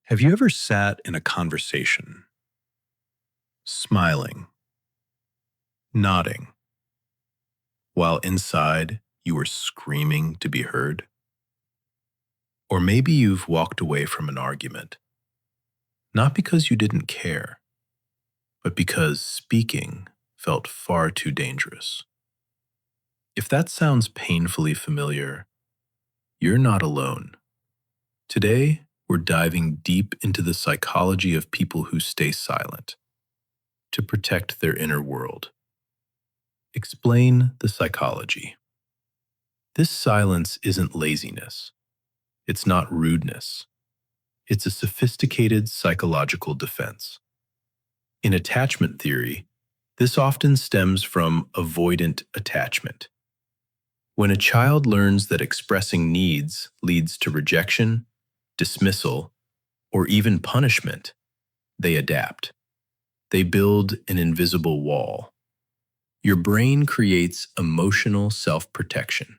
Have you ever sat in a conversation, smiling, nodding, while inside you were screaming to be heard? Or maybe you've walked away from an argument, not because you didn't care, but because speaking felt far too dangerous. If that sounds painfully familiar, you're not alone. Today, we're diving deep into the psychology of people who stay silent to protect their inner world. Explain the psychology. This silence isn't laziness. It's not rudeness. It's a sophisticated psychological defense. In attachment theory, this often stems from avoidant attachment. When a child learns that expressing needs leads to rejection, dismissal, or even punishment, they adapt. They build an invisible wall. Your brain creates emotional self-protection,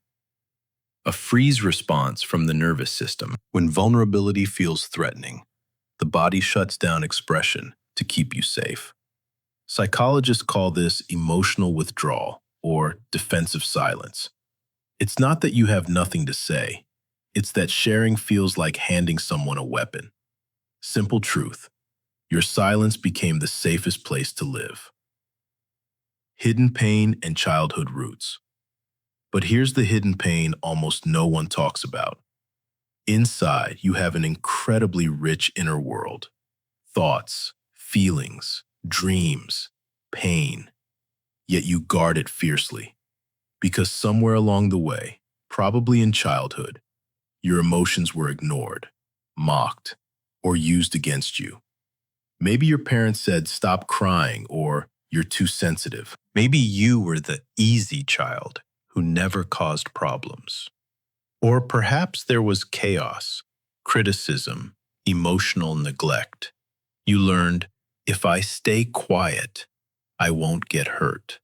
a freeze response from the nervous system. When vulnerability feels threatening, the body shuts down expression to keep you safe. Psychologists call this emotional withdrawal or defensive silence. It's not that you have nothing to say. It's that sharing feels like handing someone a weapon. Simple truth. Your silence became the safest place to live. Hidden pain and childhood roots. But here's the hidden pain almost no one talks about. Inside, you have an incredibly rich inner world. Thoughts, feelings, dreams, pain. Yet you guard it fiercely. Because somewhere along the way, probably in childhood, your emotions were ignored, mocked, or used against you. Maybe your parents said, "Stop crying," or "You're too sensitive." Maybe you were the easy child who never caused problems. Or perhaps there was chaos, criticism, emotional neglect. You learned, if I stay quiet, I won't get hurt.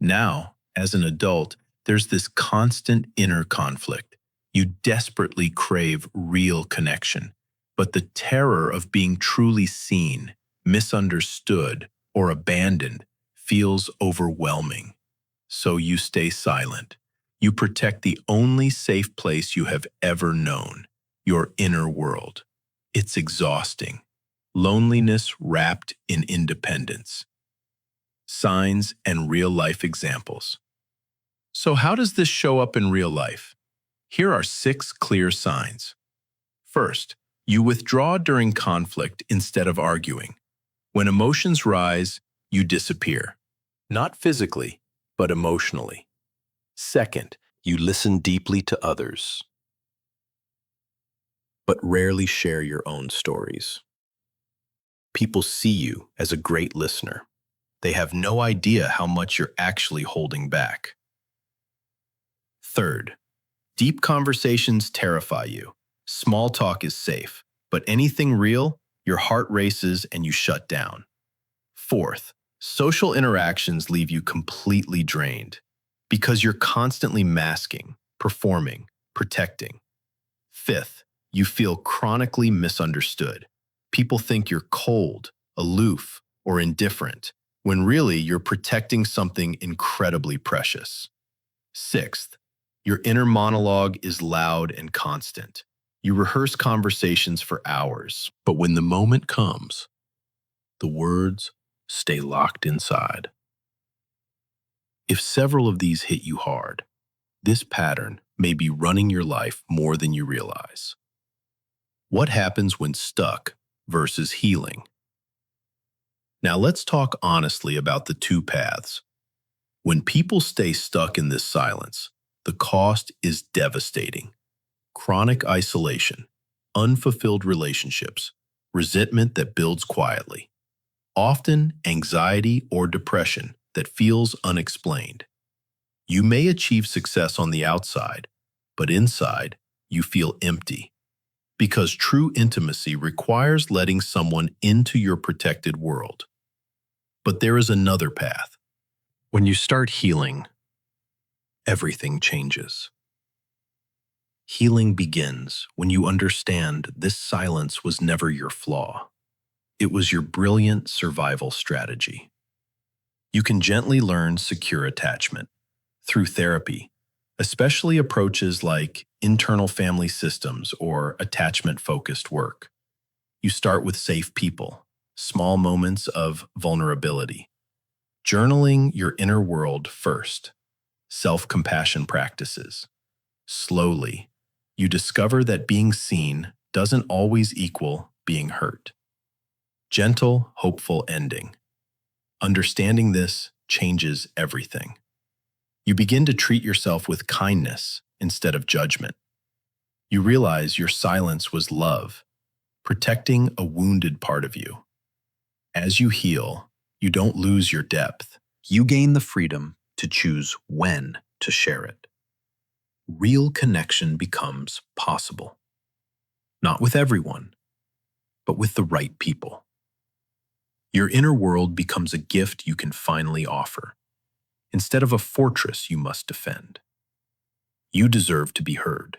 Now, as an adult, there's this constant inner conflict. You desperately crave real connection, but the terror of being truly seen, misunderstood, or abandoned feels overwhelming. So you stay silent. You protect the only safe place you have ever known, your inner world. It's exhausting. Loneliness wrapped in independence. Signs and real-life examples. So how does this show up in real life? Here are 6 clear signs. First, you withdraw during conflict instead of arguing. When emotions rise, you disappear. Not physically, but emotionally. Second, you listen deeply to others, but rarely share your own stories. People see you as a great listener. They have no idea how much you're actually holding back. Third, deep conversations terrify you. Small talk is safe, but anything real, your heart races and you shut down. Fourth, social interactions leave you completely drained because you're constantly masking, performing, protecting. Fifth, you feel chronically misunderstood. People think you're cold, aloof, or indifferent, when really you're protecting something incredibly precious. Sixth, your inner monologue is loud and constant. You rehearse conversations for hours, but when the moment comes, the words stay locked inside. If several of these hit you hard, this pattern may be running your life more than you realize. What happens when stuck versus healing? Now let's talk honestly about the 2 paths. When people stay stuck in this silence, the cost is devastating. Chronic isolation, unfulfilled relationships, resentment that builds quietly. Often anxiety or depression that feels unexplained. You may achieve success on the outside, but inside you feel empty. Because true intimacy requires letting someone into your protected world. But there is another path. When you start healing, everything changes. Healing begins when you understand this silence was never your flaw. It was your brilliant survival strategy. You can gently learn secure attachment through therapy, especially approaches like internal family systems or attachment-focused work. You start with safe people, small moments of vulnerability, journaling your inner world first, self-compassion practices. Slowly, you discover that being seen doesn't always equal being hurt. Gentle, hopeful ending. Understanding this changes everything. You begin to treat yourself with kindness instead of judgment. You realize your silence was love, protecting a wounded part of you. As you heal, you don't lose your depth. You gain the freedom to choose when to share it. Real connection becomes possible. Not with everyone, but with the right people. Your inner world becomes a gift you can finally offer, instead of a fortress you must defend. You deserve to be heard.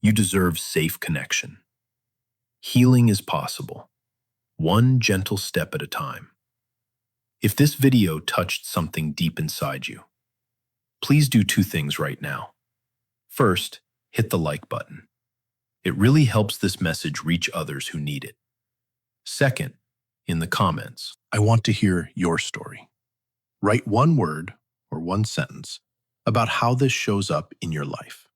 You deserve safe connection. Healing is possible, one gentle step at a time. If this video touched something deep inside you, please do two things right now. First, hit the like button. It really helps this message reach others who need it. Second, in the comments, I want to hear your story. Write one word or one sentence about how this shows up in your life.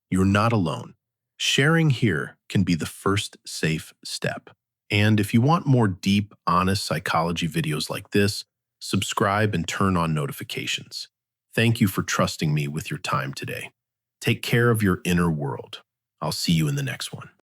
You're not alone. Sharing here can be the first safe step. And if you want more deep, honest psychology videos like this, subscribe and turn on notifications. Thank you for trusting me with your time today. Take care of your inner world. I'll see you in the next one.